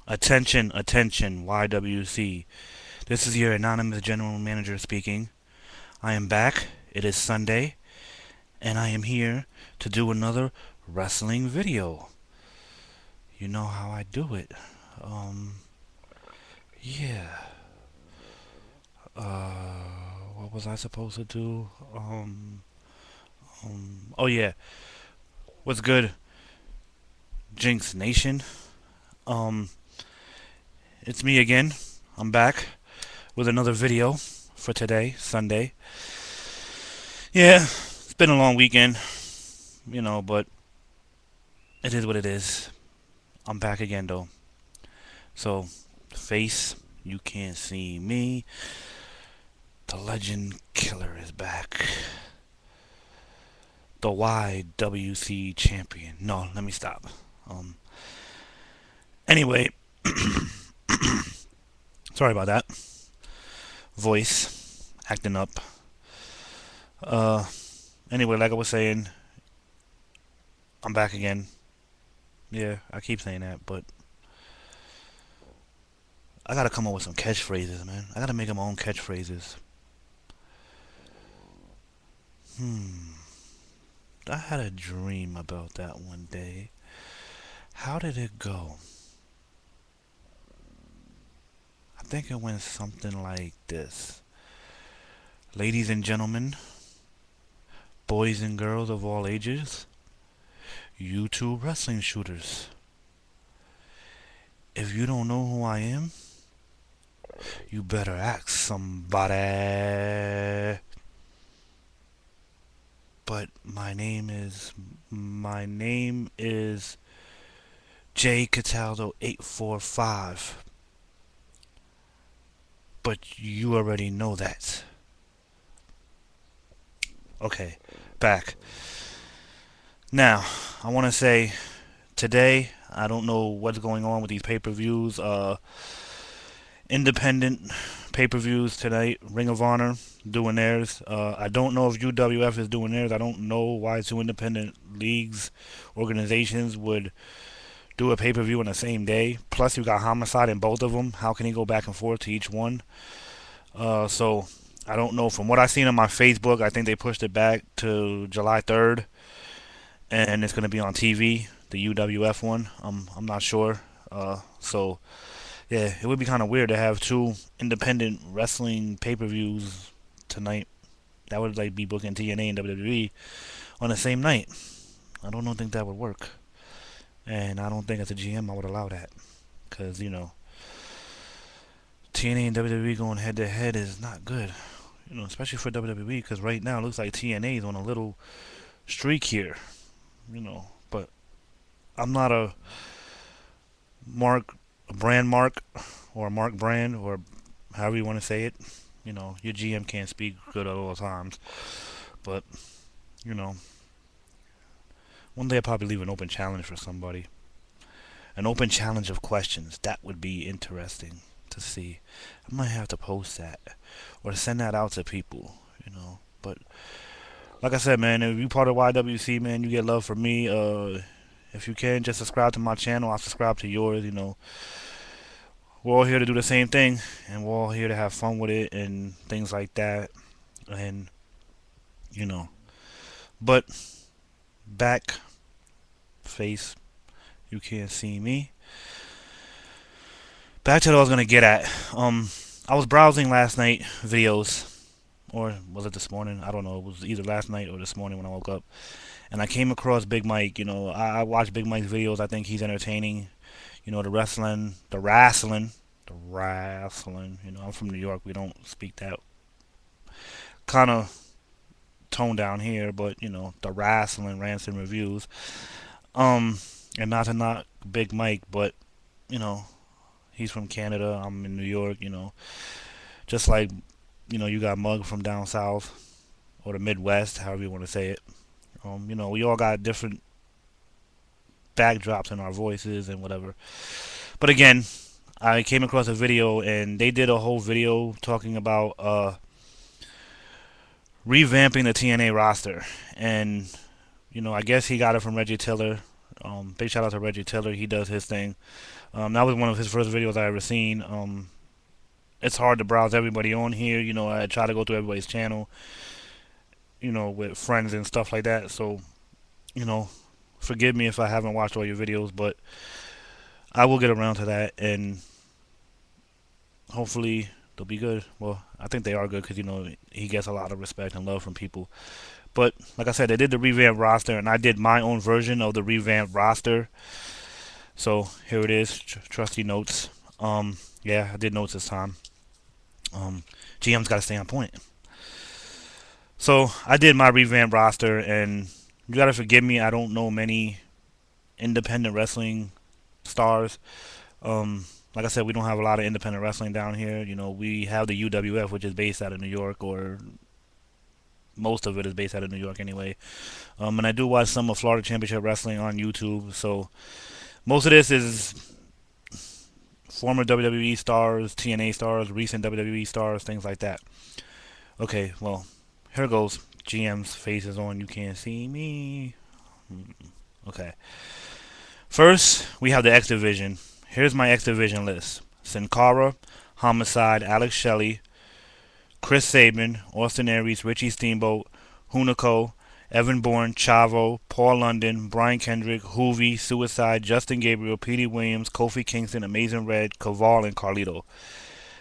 Attention, attention, YWC. This is your anonymous general manager speaking. I am back. It is Sunday, and I am here to do another wrestling video. You know how I do it. Um, yeah. What was I supposed to do? Oh yeah. What's good, Jinx Nation? Um, it's me again. I'm back with another video for today, Sunday. Yeah, it's been a long weekend, but it is what it is. I'm back again though. So, face, you can't see me. The Legend Killer is back. The YWC champion. No, let me stop. Um. Anyway, sorry about that. Voice acting up. Uh. Anyway, like I was saying, I'm back again. Yeah, I keep saying that, but I gotta come up with some catchphrases, man. I gotta make up my own catchphrases. Hmm. I had a dream about that one day. How did it go? I think it went something like this. Ladies and gentlemen, boys and girls of all ages, YouTube wrestling shooters. If you don't know who I am, you better ask somebody. But my name is J Cataldo 845. But you already know that. Okay, back. Now, I want to say today, I don't know what's going on with these pay-per-views. Independent pay-per-views tonight. Ring of Honor doing theirs. I don't know if UWF is doing theirs. I don't know why two independent leagues, organizations would do a pay-per-view on the same day. Plus, you got Homicide in both of them. How can he go back and forth to each one? So I don't know. From what I've seen on my Facebook, I think they pushed it back to July 3rd, and it's going to be on TV, the UWF one. I'm not sure. So yeah, it would be kind of weird to have two independent wrestling pay-per-views tonight. That would like be booking TNA and WWE on the same night. I don't think that would work, and I don't think as a GM I would allow that, because TNA and WWE going head to head is not good. Especially for WWE, because right now it looks like TNA is on a little streak here. But I'm not a brand mark, or a mark brand, or however you want to say it. Your GM can't speak good at all times. But, you know, one day I'll probably leave an open challenge for somebody. An open challenge of questions. That would be interesting to see. I might have to post that or send that out to people. But like I said, man, if you part of YWC, man, you get love from me. If you can, just subscribe to my channel. I'll subscribe to yours. We're all here to do the same thing, and we're all here to have fun with it and things like that. And you know, but back face, you can't see me. Back to what I was gonna get at. I was browsing last night videos, or was it this morning? I don't know. It was either last night or this morning when I woke up, and I came across Big Mike. I watch Big Mike's videos. I think he's entertaining. The wrestling. I'm from New York. We don't speak that kind of tone down here, but the wrestling rants and reviews. Um, and not to knock Big Mike, but you know, he's from Canada. I'm in New York. Just like you got Mug from down south or the Midwest, however you want to say it. We all got different backdrops in our voices and whatever. But again, I came across a video and they did a whole video talking about revamping the TNA roster, and I guess he got it from Reggie Tiller. Big shout out to Reggie Taylor. He does his thing. That was one of his first videos I ever seen. It's hard to browse everybody on here. I try to go through everybody's channel, with friends and stuff like that. So, you know, forgive me if I haven't watched all your videos, but I will get around to that, and hopefully they'll be good. Well, I think they are good because he gets a lot of respect and love from people. But like I said, they did the revamped roster, and I did my own version of the revamped roster. So here it is, trusty notes. Yeah, I did notes this time. GM's got to stay on point. So I did my revamped roster, and you gotta forgive me. I don't know many independent wrestling stars. Like I said, we don't have a lot of independent wrestling down here. We have the UWF, which is based out of New York, or most of it is based out of New York anyway. And I do watch some of Florida Championship Wrestling on YouTube. So most of this is former WWE stars, TNA stars, recent WWE stars, things like that. Okay, well, here goes. GM's face is on. You can't see me. Okay. First, we have the X Division. Here's my X Division list: Sin Cara, Homicide, Alex Shelley, Chris Sabin, Austin Aries, Richie Steamboat, Hunico, Evan Bourne, Chavo, Paul London, Brian Kendrick, Hoovy, Suicide, Justin Gabriel, Petey Williams, Kofi Kingston, Amazing Red, Caval, and Carlito.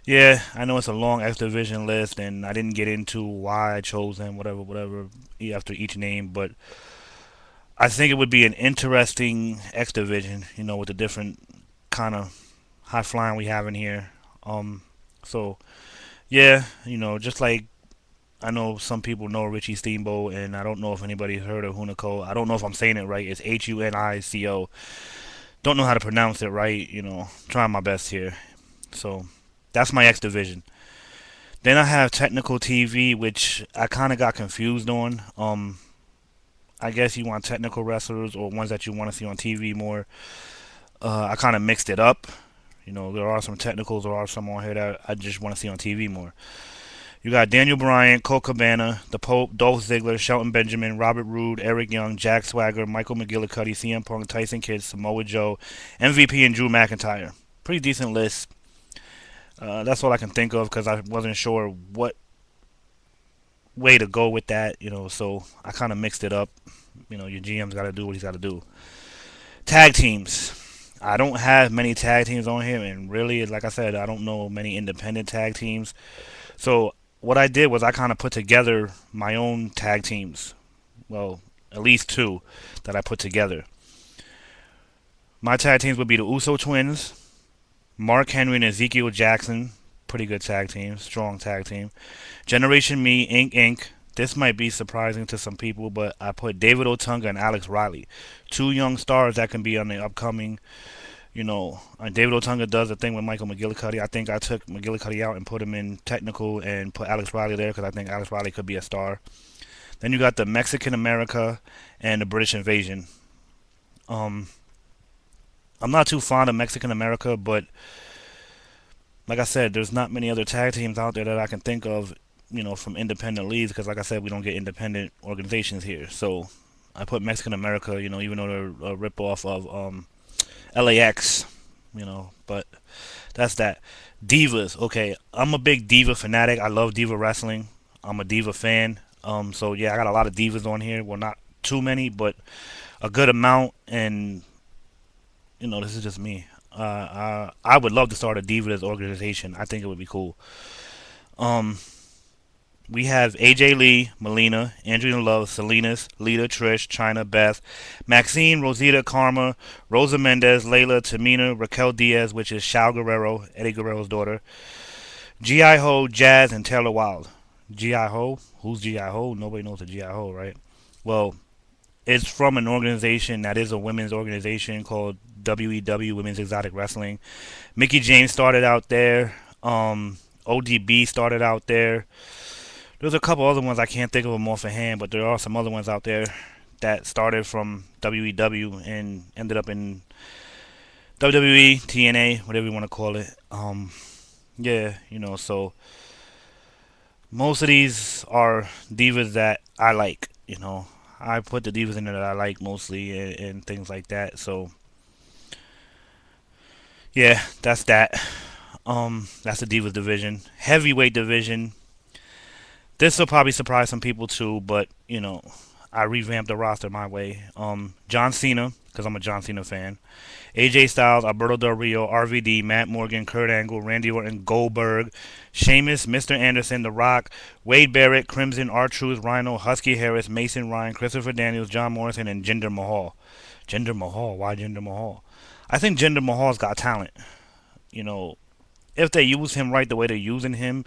Yeah, I know it's a long X Division list, and I didn't get into why I chose them, whatever, after each name, but I think it would be an interesting X Division, with the different kind of high flying we have in here. Um, so yeah, just like I know some people know Richie Steamboat, and I don't know if anybody's heard of Hunico. I don't know if I'm saying it right. It's Hunico. Don't know how to pronounce it right. Trying my best here. So that's my X Division. Then I have Technical TV, which I kind of got confused on. I guess you want technical wrestlers or ones that you want to see on TV more. I kind of mixed it up. There are some technicals, there are some on here that I just want to see on TV more. You got Daniel Bryan, Colt Cabana, The Pope, Dolph Ziggler, Shelton Benjamin, Robert Roode, Eric Young, Jack Swagger, Michael McGillicuddy, CM Punk, Tyson Kidd, Samoa Joe, MVP, and Drew McIntyre. Pretty decent list. That's all I can think of because I wasn't sure what way to go with that, so I kind of mixed it up. Your GM's got to do what he's got to do. Tag teams. I don't have many tag teams on here, and really, like I said, I don't know many independent tag teams. So what I did was I kind of put together my own tag teams. Well, at least two that I put together. My tag teams would be the Uso Twins, Mark Henry and Ezekiel Jackson. Pretty good tag team, strong tag team. Generation Me, Inc. This might be surprising to some people, but I put David Otunga and Alex Riley. Two young stars that can be on the upcoming. David Otunga does a thing with Michael McGillicuddy. I think I took McGillicuddy out and put him in technical and put Alex Riley there because I think Alex Riley could be a star. Then you got the Mexican America and the British Invasion. Um, I'm not too fond of Mexican America, but like I said, there's not many other tag teams out there that I can think of, from independent leagues because, like I said, we don't get independent organizations here. So I put Mexican America, even though they're a ripoff of LAX, but that's that. Divas. Okay, I'm a big diva fanatic. I love diva wrestling. I'm a diva fan. So yeah, I got a lot of divas on here. Well, not too many, but a good amount. And this is just me. I would love to start a divas organization. I think it would be cool. Um, we have AJ Lee, Melina, Andrea Love, Salinas, Lita, Trish, China, Beth, Maxine, Rosita, Karma, Rosa Mendez, Layla, Tamina, Raquel Diaz, which is Shao Guerrero, Eddie Guerrero's daughter, G.I. Ho, Jazz, and Taylor Wilde. G.I. Ho? Who's G.I. Ho? Nobody knows the G.I. Ho, right? Well, it's from an organization that is a women's organization called WEW, Women's Exotic Wrestling. Mickey James started out there. ODB started out there. There's a couple other ones I can't think of them off hand, but there are some other ones out there that started from WEW and ended up in WWE, TNA, whatever you want to call it. Yeah, so most of these are divas that I like. I put the divas in there that I like mostly and things like that. So yeah, that's that. That's the divas division. Heavyweight division. This will probably surprise some people too, but I revamped the roster my way. John Cena, because I'm a John Cena fan. AJ Styles, Alberto Del Rio, RVD, Matt Morgan, Kurt Angle, Randy Orton, Goldberg, Sheamus, Mr. Anderson, The Rock, Wade Barrett, Crimson, R-Truth, Rhino, Husky Harris, Mason Ryan, Christopher Daniels, John Morrison, and Jinder Mahal. Jinder Mahal, why Jinder Mahal? I think Jinder Mahal's got talent. You know, if they use him right the way they're using him,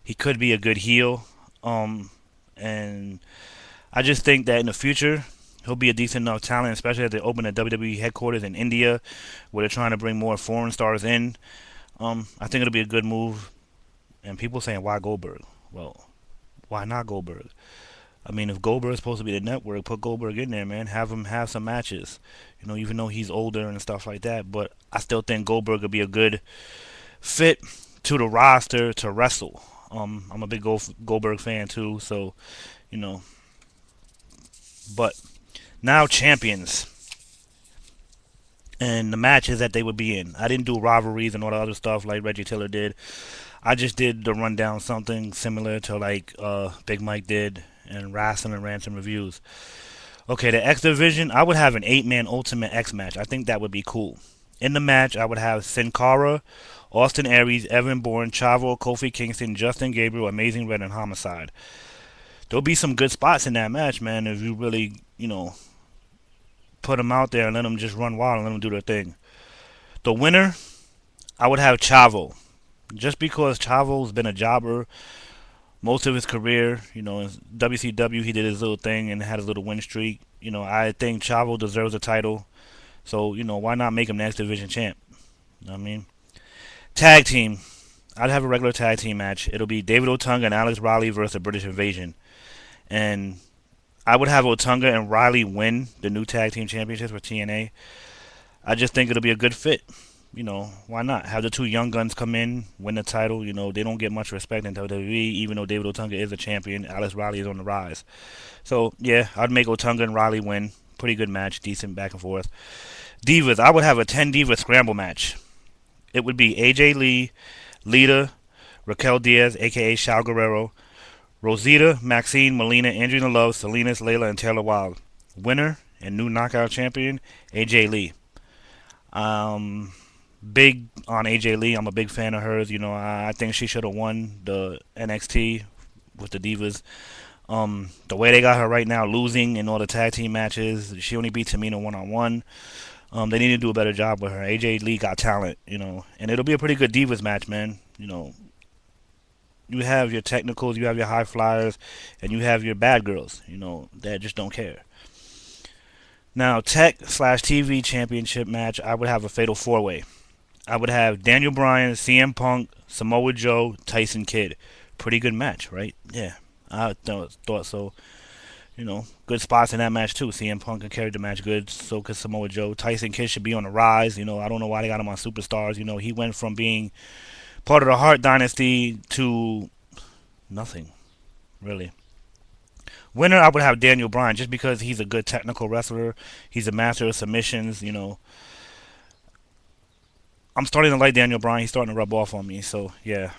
he could be a good heel. Um, and I just think that in the future, he'll be a decent enough talent, especially as they open a WWE headquarters in India, where they're trying to bring more foreign stars in. I think it'll be a good move. And people saying, why Goldberg? Well, why not Goldberg? I mean, if Goldberg's supposed to be the network, put Goldberg in there, man. Have him have some matches. Even though he's older and stuff like that. But I still think Goldberg would be a good fit to the roster to wrestle. I'm a big Goldberg fan too, so you know. But now champions and the matches that they would be in. I didn't do rivalries and all the other stuff like Reggie Taylor did. I just did the rundown, something similar to like Big Mike did and Wrestling and Rants and Reviews. Okay, the X Division, I would have an 8-man Ultimate X match. I think that would be cool. In the match, I would have Sin Cara, Austin Aries, Evan Bourne, Chavo, Kofi Kingston, Justin Gabriel, Amazing Red, and Homicide. There'll be some good spots in that match, man, if you really, put them out there and let them just run wild and let them do their thing. The winner, I would have Chavo. Just because Chavo's been a jobber most of his career, in WCW he did his little thing and had his little win streak. I think Chavo deserves a title. So, why not make him the X Division champ? You know what I mean? Tag team. I'd have a regular tag team match. It'll be David Otunga and Alex Riley versus the British Invasion. And I would have Otunga and Riley win the new tag team championships for TNA. I just think it'll be a good fit. Why not? Have the two young guns come in, win the title. They don't get much respect in WWE, even though David Otunga is a champion. Alex Riley is on the rise. So, yeah, I'd make Otunga and Riley win. Pretty good match, decent back and forth. Divas, I would have a 10 Diva scramble match. It would be AJ Lee, Lita, Raquel Diaz, aka Shao Guerrero, Rosita, Maxine, Melina, Angelina Love, Salinas, Layla, and Taylor Wilde. Winner and new knockout champion, AJ Lee. Big on AJ Lee. I'm a big fan of hers. I think she should have won the NXT with the Divas. The way they got her right now, losing in all the tag team matches, she only beat Tamina one-on-one. They need to do a better job with her. AJ Lee got talent, and it'll be a pretty good Divas match, man. You have your technicals, you have your high flyers, and you have your bad girls, that just don't care. Now, Tech/TV Championship match, I would have a fatal four-way. I would have Daniel Bryan, CM Punk, Samoa Joe, Tyson Kidd. Pretty good match, right? Yeah, I thought so. Good spots in that match too. CM Punk can carry the match good. So could Samoa Joe. Tyson Kidd should be on the rise. I don't know why they got him on Superstars. He went from being part of the Hart Dynasty to nothing, really. Winner, I would have Daniel Bryan just because he's a good technical wrestler. He's a master of submissions. I'm starting to like Daniel Bryan. He's starting to rub off on me. So yeah.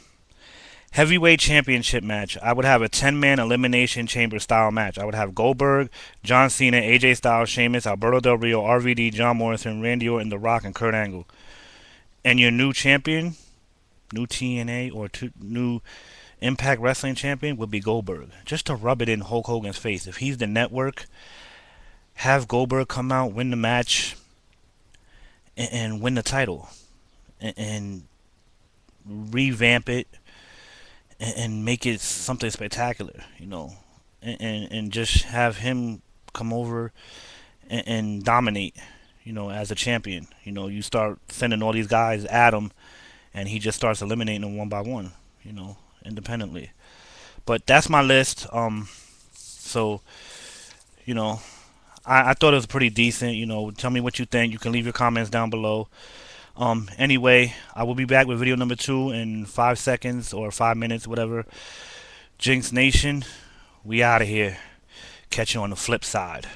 Heavyweight championship match. I would have a 10-man elimination chamber style match. I would have Goldberg, John Cena, AJ Styles, Sheamus, Alberto Del Rio, RVD, John Morrison, Randy Orton, The Rock, and Kurt Angle. And your new champion, new TNA or new Impact Wrestling champion would be Goldberg. Just to rub it in Hulk Hogan's face. If he's the network, have Goldberg come out, win the match, and win the title. And revamp it and make it something spectacular, and just have him come over and dominate, as a champion. You start sending all these guys at him, and he just starts eliminating them one by one, independently. But that's my list. So, I thought it was pretty decent. Tell me what you think. You can leave your comments down below. Anyway, I will be back with video number 2 in 5 seconds or 5 minutes, whatever. Jinx Nation, we out of here. catch you on the flip side.